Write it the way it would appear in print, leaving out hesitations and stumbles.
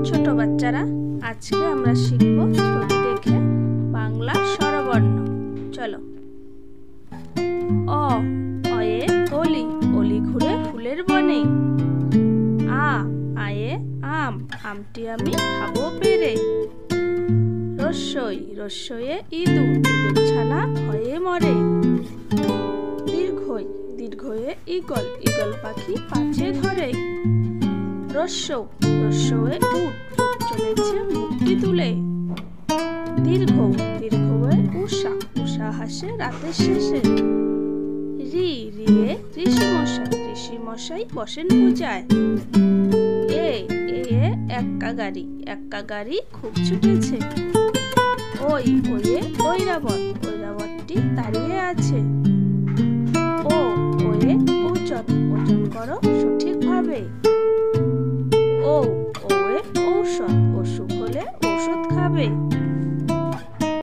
ছোট বাচ্চারা, আজকে আমরা শিখব ছবি দেখে বাংলা স্বরবর্ণ। চলো। অ, অয়ে অলি, অলি ঘুরে ফুলের বনে। আ, আয়ে আম, আমটি আমি খাবো পেরে। রস্যই, রস্যয়ে ইঁদুর, ইঁদুর ছানা ভয়ে মরে। দীর্ঘই, দীর্ঘয়ে ঈগল, ঈগল পাখি পাছে ধরে। রস্য, রস্যয়ে উট, উট চলেছে মুখটি তুলে। দীর্ঘ, দীর্ঘয়ে উষা, উষা হাসে রাতের শেষে। রি, রিয়ে ঋষি মশাই, ঋষি মশাই বসেন পূজায়। এ, এ এক্কা গাড়ি, এক্কা গাড়ি খুব ছুটেছে। ওই, ওয়ে ঐরাবত, ঐরাবতটি দাঁড়িয়ে আছে। ও, ওয়ে ওজন, ওজন করো সঠিকভাবে। ও, ওয়ে ঔষধ, অসুখ হলে ঔষধ খাবে।